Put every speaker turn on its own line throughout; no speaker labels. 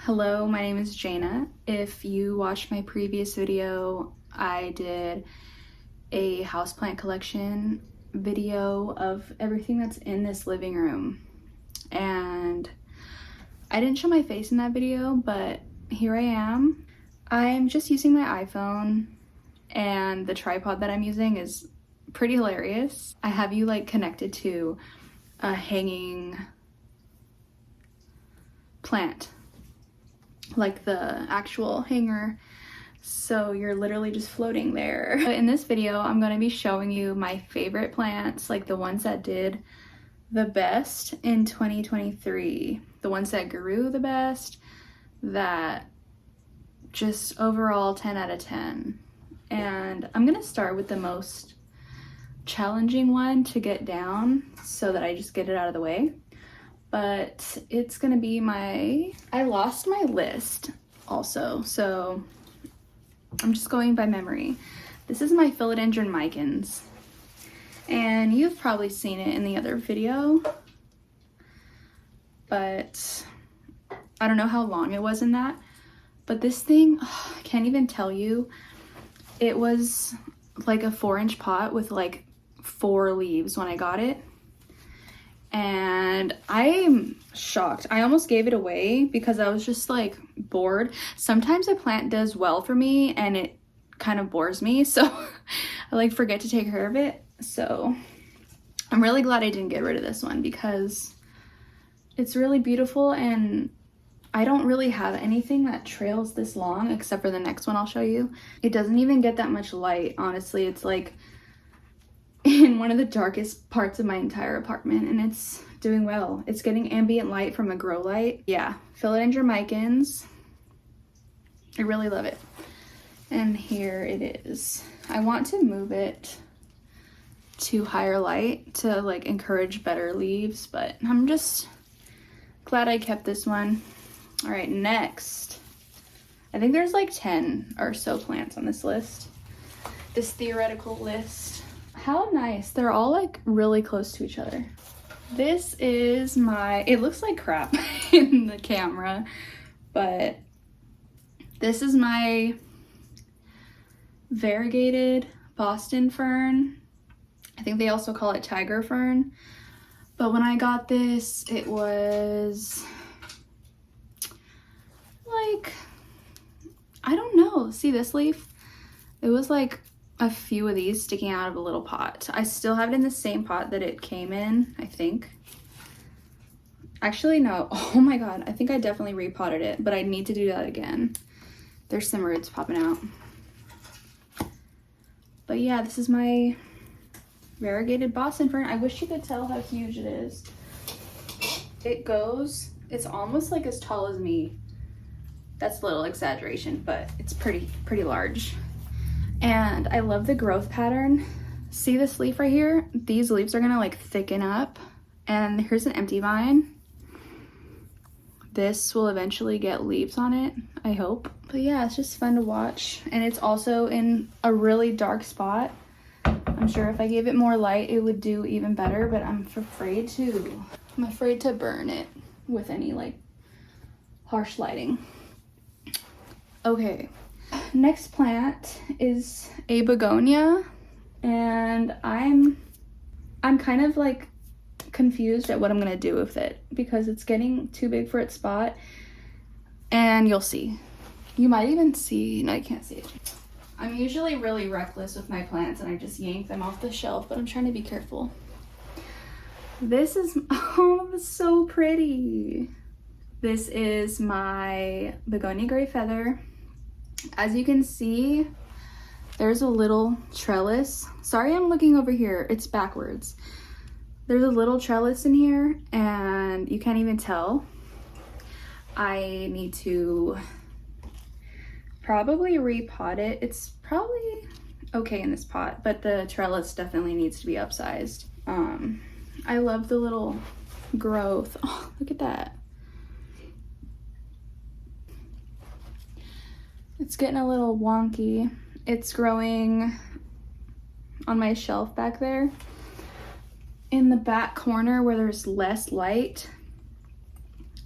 Hello, my name is Jana. If you watched my previous video, I did a houseplant collection video of everything that's in this living room. And I didn't show my face in that video, but here I am. I'm just using my iPhone, and the tripod that I'm using is pretty hilarious. I have you like connected to a hanging plant, like the actual hanger, so you're literally just floating there. But in this video, I'm going to be showing you my favorite plants, like the ones that did the best in 2023, the ones that grew the best, that just overall 10 out of 10. And I'm going to start with the most challenging one to get down so that I just get it out of the way. But it's gonna be I lost my list also, so I'm just going by memory. This is my Philodendron Micans, and you've probably seen it in the other video, but I don't know how long it was in that. But this thing, I can't even tell you. It was like a 4-inch pot with like 4 leaves when I got it. And I'm shocked. I almost gave it away because I was just like bored. Sometimes a plant does well for me and it kind of bores me, so I like forget to take care of it. So I'm really glad I didn't get rid of this one because it's really beautiful, and I don't really have anything that trails this long except for the next one I'll show you. It doesn't even get that much light, honestly. It's like in one of the darkest parts of my entire apartment, and it's doing well. It's getting ambient light from a grow light. Yeah, Philodendron Micans. I really love it. And here it is. I want to move it to higher light to like encourage better leaves, but I'm just glad I kept this one. All right, next. I think there's like 10 or so plants on this list. This theoretical list. How nice. They're all like really close to each other. This is it looks like crap in the camera, but this is my variegated Boston fern. I think they also call it tiger fern. But when I got this, it was like, I don't know. See this leaf? It was like a few of these sticking out of a little pot. I still have it in the same pot that it came in, I think. Actually, no. Oh my god. I think I definitely repotted it, but I need to do that again. There's some roots popping out. But yeah, this is my variegated Boston fern. I wish you could tell how huge it is. It's almost like as tall as me. That's a little exaggeration, but it's pretty large. And I love the growth pattern. See this leaf right here? These leaves are gonna like thicken up. And here's an empty vine. This will eventually get leaves on it, I hope. But yeah, it's just fun to watch. And it's also in a really dark spot. I'm sure if I gave it more light, it would do even better, but I'm afraid to burn it with any like harsh lighting. Okay. Next plant is a begonia, and I'm kind of like confused at what I'm gonna do with it because it's getting too big for its spot, and you'll see. You might even see, no, you can't see it. I'm usually really reckless with my plants and I just yank them off the shelf, but I'm trying to be careful. This is, oh, it's so pretty. This is my begonia gray feather. As you can see, there's a little trellis. Sorry, I'm looking over here. It's backwards. There's a little trellis in here and you can't even tell. I need to probably repot it. It's probably okay in this pot, but the trellis definitely needs to be upsized. I love the little growth. Oh, look at that. It's getting a little wonky. It's growing on my shelf back there. In the back corner where there's less light,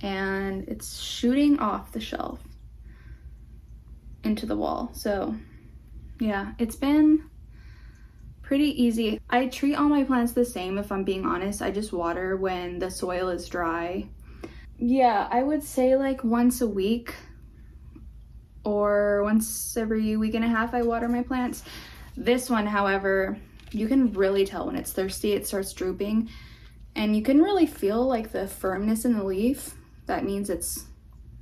and it's shooting off the shelf into the wall. So yeah, it's been pretty easy. I treat all my plants the same, if I'm being honest. I just water when the soil is dry. Yeah, I would say like once a week or once every week and a half I water my plants. This one, however, you can really tell when it's thirsty. It starts drooping and you can really feel like the firmness in the leaf. That means it's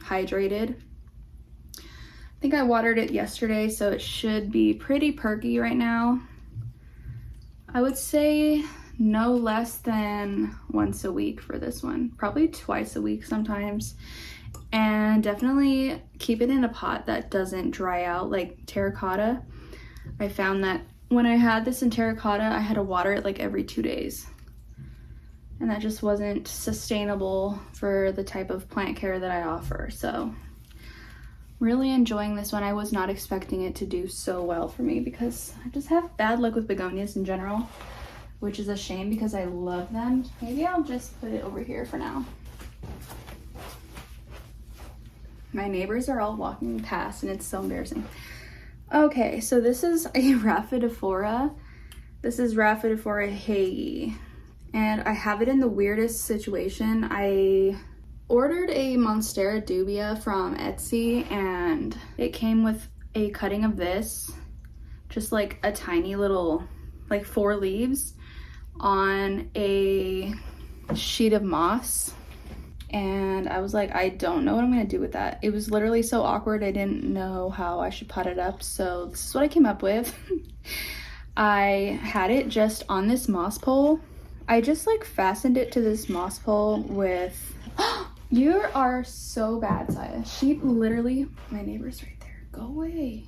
hydrated. I think I watered it yesterday, so it should be pretty perky right now. I would say no less than once a week for this one, probably twice a week sometimes. And definitely keep it in a pot that doesn't dry out, like terracotta. I found that when I had this in terracotta, I had to water it like every 2 days. And that just wasn't sustainable for the type of plant care that I offer. So really enjoying this one. I was not expecting it to do so well for me because I just have bad luck with begonias in general, which is a shame because I love them. Maybe I'll just put it over here for now. My neighbors are all walking past and it's so embarrassing. Okay, so this is a Rhaphidophora. This is Rhaphidophora Hayi. And I have it in the weirdest situation. I ordered a Monstera dubia from Etsy and it came with a cutting of this, just like a tiny little, like 4 leaves on a sheet of moss. And I was like, I don't know what I'm gonna do with that. It was literally so awkward. I didn't know how I should pot it up. So this is what I came up with. I had it just on this moss pole. I just like fastened it to this moss pole with, you are so bad, Saya. She literally, my neighbor's right there. Go away.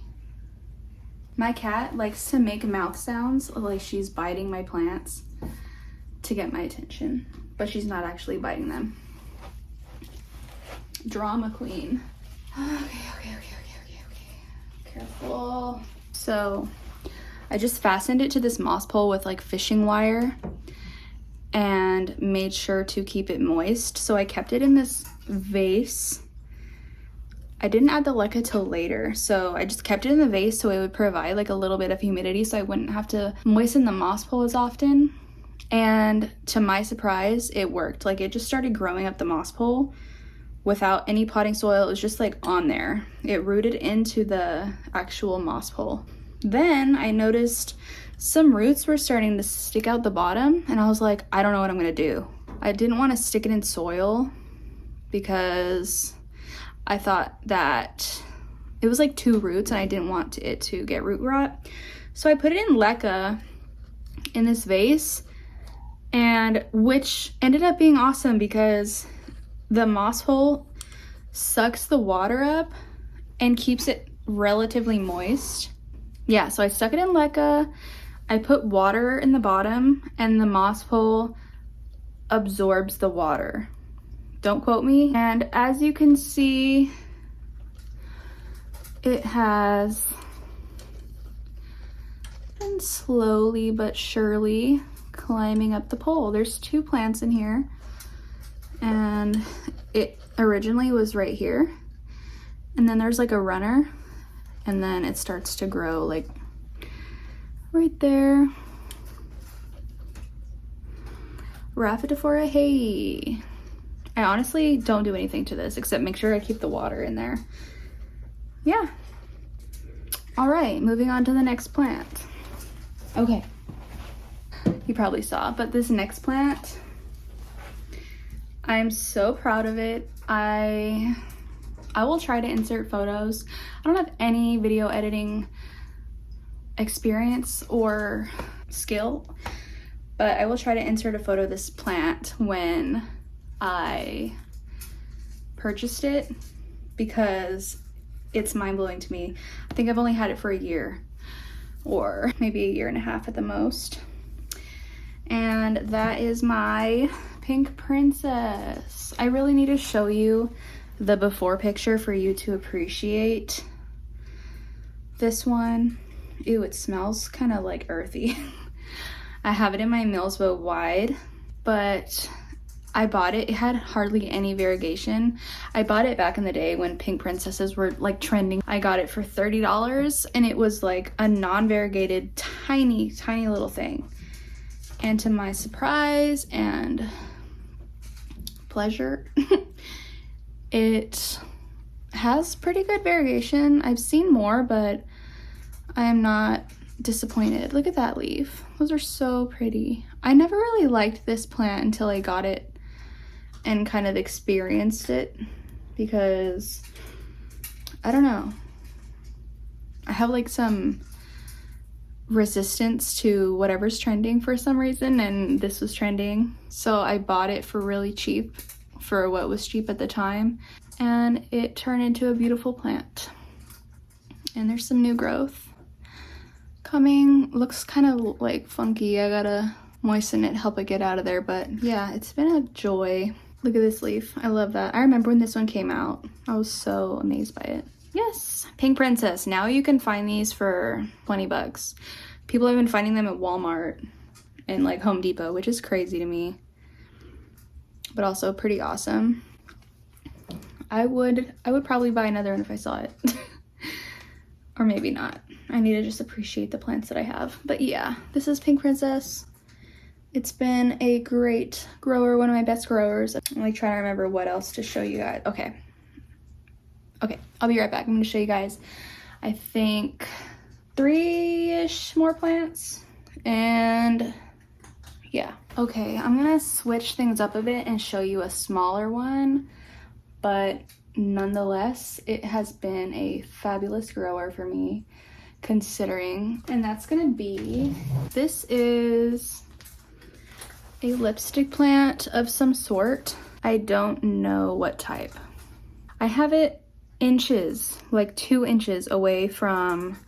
My cat likes to make mouth sounds like she's biting my plants to get my attention, but she's not actually biting them. Drama queen. Okay. Careful. So I just fastened it to this moss pole with like fishing wire and made sure to keep it moist. So I kept it in this vase. I didn't add the leca till later, so I just kept it in the vase so it would provide like a little bit of humidity so I wouldn't have to moisten the moss pole as often. And to my surprise, it worked. Like it just started growing up the moss pole without any potting soil. It was just like on there. It rooted into the actual moss pole. Then I noticed some roots were starting to stick out the bottom and I was like, I don't know what I'm gonna do. I didn't want to stick it in soil because I thought that it was like 2 roots and I didn't want it to get root rot. So I put it in leca in this vase, and which ended up being awesome because the moss hole sucks the water up and keeps it relatively moist. Yeah, so I stuck it in leca. I put water in the bottom and the moss pole absorbs the water. Don't quote me. And as you can see, it has been slowly but surely climbing up the pole. There's 2 plants in here and it originally was right here. And then there's like a runner and then it starts to grow like right there. Rhaphidophora Hayi. I honestly don't do anything to this except make sure I keep the water in there. Yeah. All right, moving on to the next plant. Okay. You probably saw, but this next plant, I'm so proud of it. I will try to insert photos. I don't have any video editing experience or skill, but I will try to insert a photo of this plant when I purchased it because it's mind-blowing to me. I think I've only had it for a year or maybe a year and a half at the most. And that is my pink princess. I really need to show you the before picture for you to appreciate this one. Ew, it smells kind of like earthy. I have it in my Millsbow wide, but I bought it. It had hardly any variegation. I bought it back in the day when pink princesses were like trending. I got it for $30 and it was like a non-variegated tiny little thing. And to my surprise and pleasure, it has pretty good variegation. I've seen more, but I am not disappointed. Look at that leaf. Those are so pretty. I never really liked this plant until I got it and kind of experienced it, because I don't know, I have like some resistance to whatever's trending for some reason, and this was trending, so I bought it for really cheap, for what was cheap at the time, and it turned into a beautiful plant. And there's some new growth coming. Looks kind of like funky. I gotta moisten it, help it get out of there, but yeah, it's been a joy. Look at this leaf. I love that. I remember when this one came out. I was so amazed by it. Yes, Pink Princess. Now you can find these for 20 bucks. People have been finding them at Walmart and like Home Depot, which is crazy to me, but also pretty awesome. I would probably buy another one if I saw it. Or maybe not. I need to just appreciate the plants that I have. But yeah, this is Pink Princess. It's been a great grower, one of my best growers. I'm like trying to remember what else to show you guys. Okay, I'll be right back. I'm gonna show you guys, I think, 3-ish more plants, and yeah. Okay, I'm gonna switch things up a bit and show you a smaller one, but nonetheless, it has been a fabulous grower for me, considering, and that's gonna be, this is a lipstick plant of some sort. I don't know what type. I have it inches, like 2 inches away from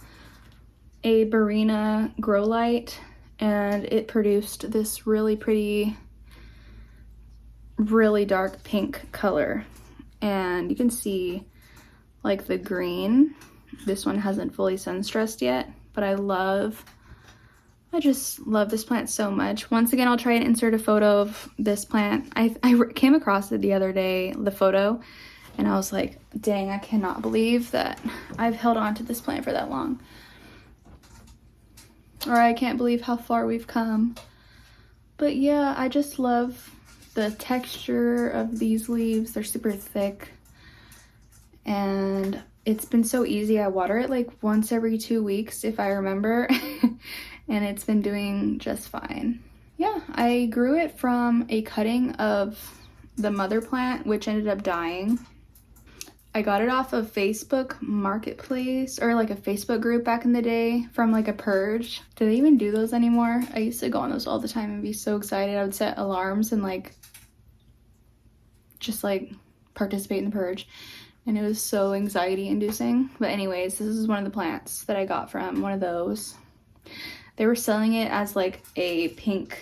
a Buono grow light, and it produced this really pretty, really dark pink color. And you can see like the green. This one hasn't fully sun stressed yet, but I just love this plant so much. Once again, I'll try and insert a photo of this plant. I came across it the other day, the photo, and I was like, dang, I cannot believe that I've held on to this plant for that long. Or I can't believe how far we've come. But yeah, I just love the texture of these leaves. They're super thick. And it's been so easy. I water it like once every 2 weeks if I remember. And it's been doing just fine. Yeah, I grew it from a cutting of the mother plant, which ended up dying. I got it off of Facebook Marketplace, or like a Facebook group back in the day, from like a purge. Do they even do those anymore? I used to go on those all the time and be so excited. I would set alarms and like just like participate in the purge, and it was so anxiety inducing. But anyways, this is one of the plants that I got from one of those. They were selling it as like a pink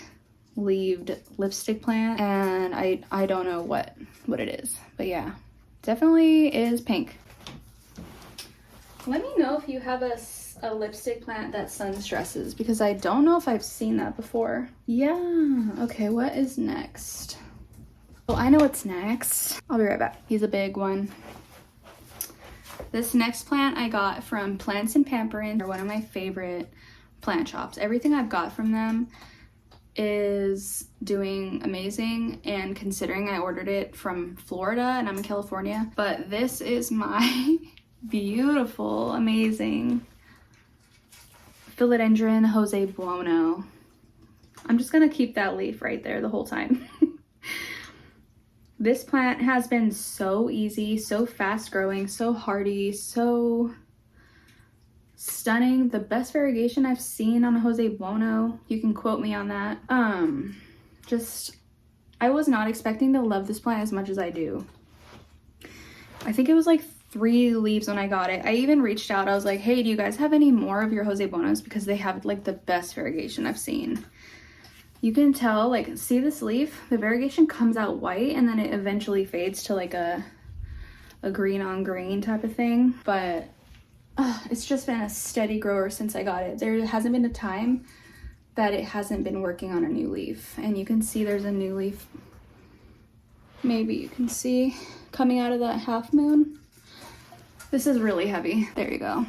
leaved lipstick plant, and I don't know what it is, but yeah, definitely is pink. Let me know if you have a lipstick plant that sun stresses, because I don't know if I've seen that before. Yeah, okay, what is next? Well, I know what's next. I'll be right back. He's a big one. This next plant I got from Plants and Pampering. They're one of my favorite plant shops. Everything I've got from them is doing amazing, and considering I ordered it from Florida and I'm in California. But this is my beautiful, amazing Philodendron Jose Buono. I'm just gonna keep that leaf right there the whole time. This plant has been so easy, so fast growing, so hardy, so stunning. The best variegation I've seen on a Jose Buono. You can quote me on that. I was not expecting to love this plant as much as I do. I think it was like 3 leaves when I got it. I even reached out. I was like, hey, do you guys have any more of your Jose Buonos? Because they have like the best variegation I've seen. You can tell, like, see this leaf? The variegation comes out white and then it eventually fades to like a green on green type of thing. But it's just been a steady grower since I got it. There hasn't been a time that it hasn't been working on a new leaf. And you can see there's a new leaf maybe you can see coming out of that half moon. This is really heavy. There you go.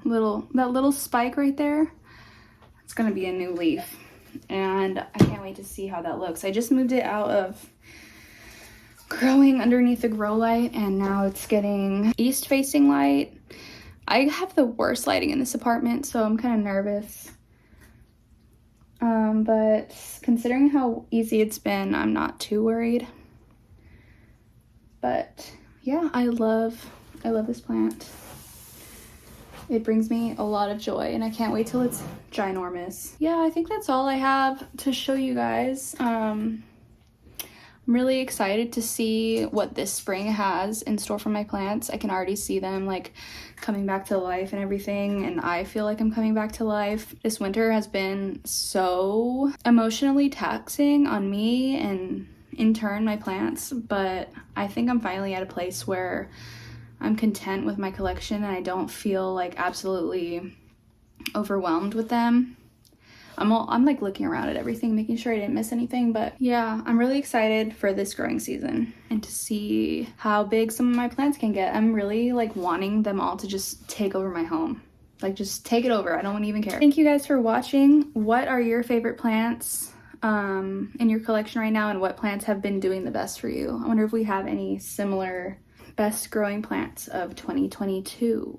That little spike right there, it's gonna be a new leaf. And I can't wait to see how that looks. I just moved it out of growing underneath the grow light, and now it's getting east facing light. I have the worst lighting in this apartment, so I'm kind of nervous. But considering how easy it's been, I'm not too worried. But yeah, I love this plant. It brings me a lot of joy, and I can't wait till it's ginormous. Yeah, I think that's all I have to show you guys. I'm really excited to see what this spring has in store for my plants. I can already see them like coming back to life and everything, and I feel like I'm coming back to life. This winter has been so emotionally taxing on me and in turn my plants, but I think I'm finally at a place where I'm content with my collection and I don't feel like absolutely overwhelmed with them. I'm like looking around at everything, making sure I didn't miss anything, but yeah, I'm really excited for this growing season and to see how big some of my plants can get. I'm really like wanting them all to just take over my home. Like just take it over. I don't even care. Thank you guys for watching. What are your favorite plants in your collection right now, and what plants have been doing the best for you? I wonder if we have any similar best growing plants of 2022.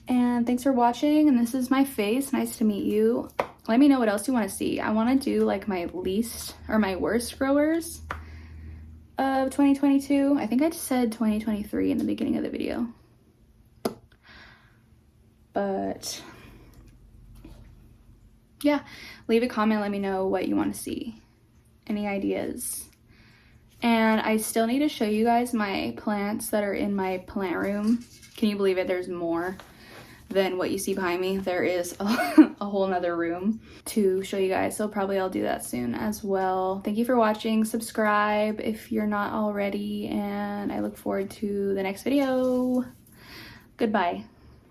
And thanks for watching, and this is my face. Nice to meet you. Let me know what else you want to see. I want to do like my least or my worst growers of 2022. I think I just said 2023 in the beginning of the video. But yeah, leave a comment, let me know what you want to see. Any ideas? And I still need to show you guys my plants that are in my plant room. Can you believe it? There's more than what you see behind me. There is a whole nother room to show you guys, so probably I'll do that soon as well. Thank you for watching. Subscribe if you're not already, and I look forward to the next video. Goodbye.